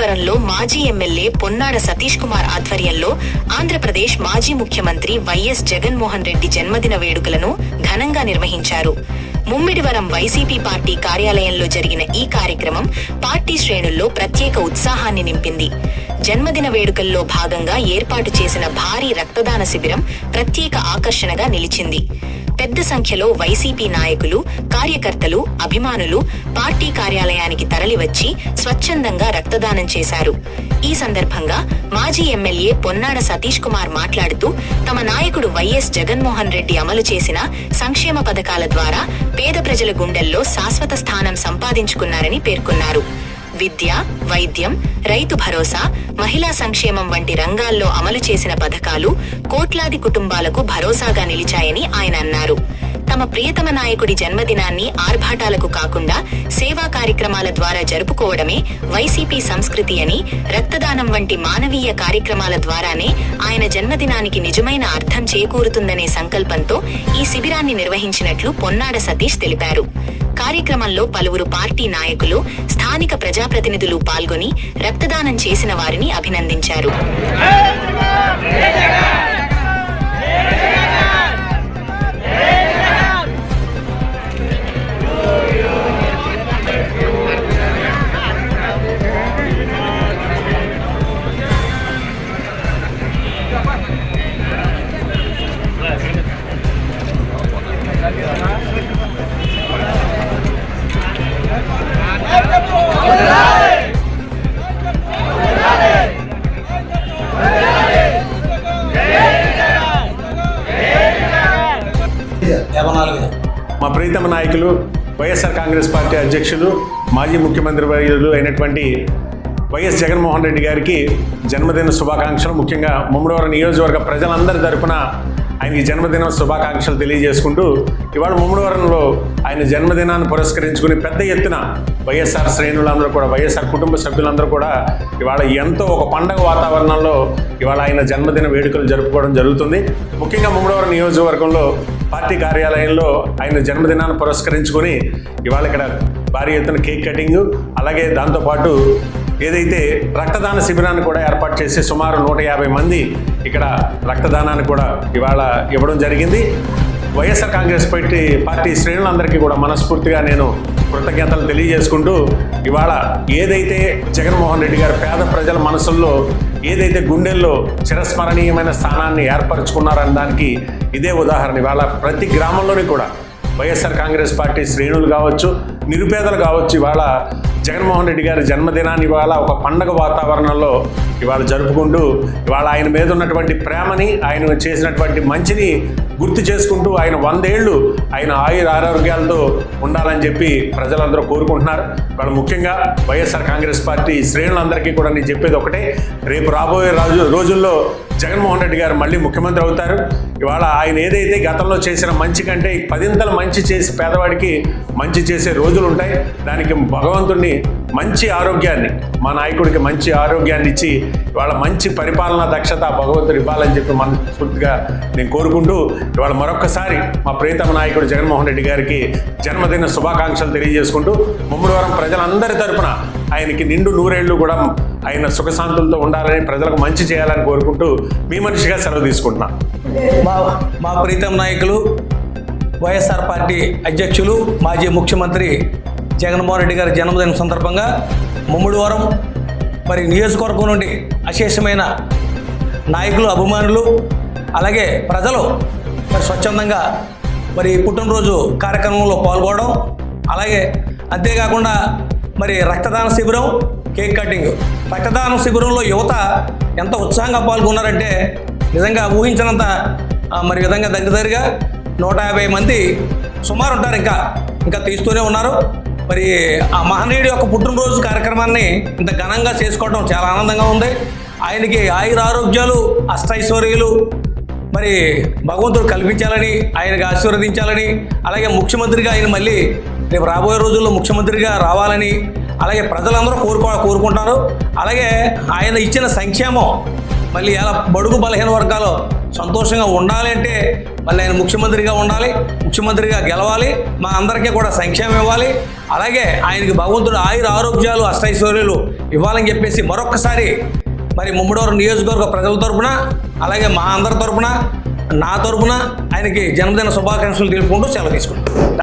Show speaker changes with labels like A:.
A: ముమ్మిడివరంలో మాజీ ఎమ్మెల్యే పొన్నాడ సతీష్ కుమార్ ఆధ్వర్యంలో ఆంధ్రప్రదేశ్ మాజీ ముఖ్యమంత్రి వైఎస్ జగన్మోహన్ రెడ్డి జన్మదిన వేడుకలను ఘనంగా నిర్వహించారు. ముమ్మిడివరం వైసీపీ పార్టీ కార్యాలయంలో జరిగిన ఈ కార్యక్రమం పార్టీ శ్రేణుల్లో ప్రత్యేక ఉత్సాహాన్ని నింపింది. జన్మదిన వేడుకల్లో భాగంగా ఏర్పాటు చేసిన భారీ రక్తదాన శిబిరం ప్రత్యేక ఆకర్షణగా నిలిచింది. పెద్ద సంఖ్యలో వైసీపీ నాయకులు, కార్యకర్తలు, అభిమానులు పార్టీ కార్యాలయానికి తరలివచ్చి స్వచ్ఛందంగా రక్తదానం చేశారు. ఈ సందర్భంగా మాజీ ఎమ్మెల్యే పొన్నాడ సతీష్ కుమార్ మాట్లాడుతూ తమ నాయకుడు వైఎస్ జగన్మోహన్ రెడ్డి అమలు చేసిన సంక్షేమ పథకాల ద్వారా పేద ప్రజల గుండెల్లో శాశ్వత స్థానం సంపాదించుకున్నారని పేర్కొన్నారు. విద్య, వైద్యం, రైతు భరోసా, మహిళా సంక్షేమం వంటి రంగాల్లో అమలు చేసిన పథకాలు కోట్లాది కుటుంబాలకు భరోసాగా నిలిచాయని ఆయన అన్నారు. తమ ప్రియతమ నాయకుడి జన్మదినాన్ని ఆర్భాటాలకు కాకుండా సేవా కార్యక్రమాల ద్వారా జరుపుకోవడమే వైసీపీ సంస్కృతి అని, రక్తదానం వంటి మానవీయ కార్యక్రమాల ద్వారానే ఆయన జన్మదినానికి నిజమైన అర్థం చేకూరుతుందనే సంకల్పంతో ఈ శిబిరాన్ని నిర్వహించినట్లు పొన్నాడ సతీష్ తెలిపారు. కార్యక్రమంలో పలువురు పార్టీ నాయకులు, స్థానిక ప్రజాప్రతినిధులు పాల్గొని రక్తదానం చేసిన వారిని అభినందించారు.
B: మా ప్రీతమ నాయకులు వైఎస్ఆర్ కాంగ్రెస్ పార్టీ అధ్యక్షులు, మాజీ ముఖ్యమంత్రి వర్యులు అయినటువంటి వైఎస్ జగన్మోహన్ రెడ్డి గారికి జన్మదిన శుభాకాంక్షలు. ముఖ్యంగా ముమ్మిడివరం నియోజకవర్గ ప్రజలందరి తరపున ఆయనకి జన్మదిన శుభాకాంక్షలు తెలియజేసుకుంటూ ఇవాళ ముమ్మిడివరంలో ఆయన జన్మదినాన్ని పురస్కరించుకుని పెద్ద ఎత్తున వైఎస్ఆర్ శ్రేణులందరూ కూడా, వైఎస్ఆర్ కుటుంబ సభ్యులందరూ కూడా ఇవాళ ఎంతో ఒక పండగ వాతావరణంలో ఇవాళ ఆయన జన్మదిన వేడుకలు జరుపుకోవడం జరుగుతుంది. ముఖ్యంగా ముమ్మిడివరం నియోజకవర్గంలో పార్టీ కార్యాలయంలో ఆయన జన్మదినాన్ని పురస్కరించుకొని ఇవాళ ఇక్కడ భారీ ఎత్తున కేక్ కటింగ్, అలాగే దాంతోపాటు ఏదైతే రక్తదాన శిబిరాన్ని కూడా ఏర్పాటు చేసి సుమారు 150 మంది ఇక్కడ రక్తదానాన్ని కూడా ఇవాళ ఇవ్వడం జరిగింది. వైఎస్ఆర్ కాంగ్రెస్ పార్టీ శ్రేణులందరికీ కూడా మనస్ఫూర్తిగా నేను కృతజ్ఞతలు తెలియజేసుకుంటూ ఇవాళ ఏదైతే జగన్మోహన్ రెడ్డి గారు పేద ప్రజల మనసుల్లో ఏదైతే గుండెల్లో చిరస్మరణీయమైన స్థానాన్ని ఏర్పరచుకున్నారన్న దానికి ఇదే ఉదాహరణ. ఇవాళ ప్రతి గ్రామంలోని కూడా వైఎస్ఆర్ కాంగ్రెస్ పార్టీ శ్రేణులు కావచ్చు, నిరుపేదలు కావచ్చు, ఇవాళ జగన్మోహన్ రెడ్డి గారి జన్మదినాన్ని ఇవాళ ఒక పండగ వాతావరణంలో ఇవాళ జరుపుకుంటూ ఇవాళ ఆయన మీద ఉన్నటువంటి ప్రేమని, ఆయన చేసినటువంటి మంచిని గుర్తు చేసుకుంటూ ఆయన 100 ఏళ్ళు ఆయన ఆరోగ్యాలతో ఉండాలని చెప్పి ప్రజలందరూ కోరుకుంటున్నారు. ఇవాళ ముఖ్యంగా వైఎస్ఆర్ కాంగ్రెస్ పార్టీ శ్రేణులందరికీ కూడా నేను చెప్పేది ఒకటే, రేపు రాబోయే రోజుల్లో జగన్మోహన్ రెడ్డి గారు మళ్ళీ ముఖ్యమంత్రి అవుతారు. ఇవాళ ఆయన ఏదైతే గతంలో చేసిన మంచి కంటే 10 మంచి చేసి పేదవాడికి మంచి చేసే రోజులు ఉంటాయి. దానికి భగవంతుడిని మంచి ఆరోగ్యాన్ని, మా నాయకుడికి మంచి ఆరోగ్యాన్ని ఇచ్చి ఇవాళ మంచి పరిపాలనా దక్షత భగవంతుడు ఇవ్వాలని చెప్పి మనస్ఫూర్తిగా నేను కోరుకుంటూ ఇవాళ మరొక్కసారి మా ప్రియతమ నాయకుడు జగన్మోహన్ రెడ్డి గారికి జన్మదిన శుభాకాంక్షలు తెలియజేసుకుంటూ ముమ్మిడివరం ప్రజలందరి తరపున ఆయనకి నిండు 100 ఏళ్ళు కూడా ఆయన సుఖశాంతులతో ఉండాలని, ప్రజలకు మంచి చేయాలని కోరుకుంటూ మీ మనిషిగా సెలవు తీసుకుంటున్నాను.
C: మా ప్రీతం నాయకులు వైఎస్ఆర్ పార్టీ అధ్యక్షులు, మాజీ ముఖ్యమంత్రి జగన్మోహన్ రెడ్డి గారి జన్మదిన సందర్భంగా ముమ్మిడివరం మరి నియోజకవర్గం నుండి అశేషమైన నాయకులు, అభిమానులు, అలాగే ప్రజలు మరి స్వచ్ఛందంగా మరి పుట్టినరోజు కార్యక్రమంలో పాల్గొనడం, అలాగే అంతేకాకుండా మరి రక్తదాన శిబిరం, కేక్ కటింగ్. రక్తదాన శిబిరంలో యువత ఎంత ఉత్సాహంగా పాల్గొన్నారంటే నిజంగా ఊహించినంత మరి విధంగా దగ్గరగా 150 మంది సుమారు ఉంటారు. ఇంకా తీస్తూనే ఉన్నారు. మరి ఆ మహనీయుడి యొక్క పుట్టినరోజు కార్యక్రమాన్ని ఇంత ఘనంగా చేసుకోవడం చాలా ఆనందంగా ఉంది. ఆయనకి ఆయురారోగ్యాలు, అష్టైశ్వర్యాలు మరి భగవంతుడు కల్పించాలని, ఆయనకి ఆశీర్వదించాలని, అలాగే ముఖ్యమంత్రిగా ఆయన మళ్ళీ రేపు రాబోయే రోజుల్లో ముఖ్యమంత్రిగా రావాలని అలాగే ప్రజలందరూ కోరుకుంటారు. అలాగే ఆయన ఇచ్చిన సంక్షేమం మళ్ళీ ఎలా బడుగు బలహీన వర్గాలు సంతోషంగా ఉండాలి అంటే మళ్ళీ ఆయన ముఖ్యమంత్రిగా ఉండాలి, ముఖ్యమంత్రిగా గెలవాలి, మా అందరికీ కూడా సంక్షేమం ఇవ్వాలి. అలాగే ఆయనకి భగవంతుడు ఆయుర ఆరోగ్యాలు అష్టైశ్వర్యాలు ఇవ్వాలని చెప్పేసి మరొక్కసారి మరి ముమ్మడివరం నియోజకవర్గ ప్రజల తరపున అలాగే మా అందరి తరపున నా తరపున ఆయనకి జన్మదిన శుభాకాంక్షలు తెలుపుకుంటూ సెలవు తీసుకుంటాం.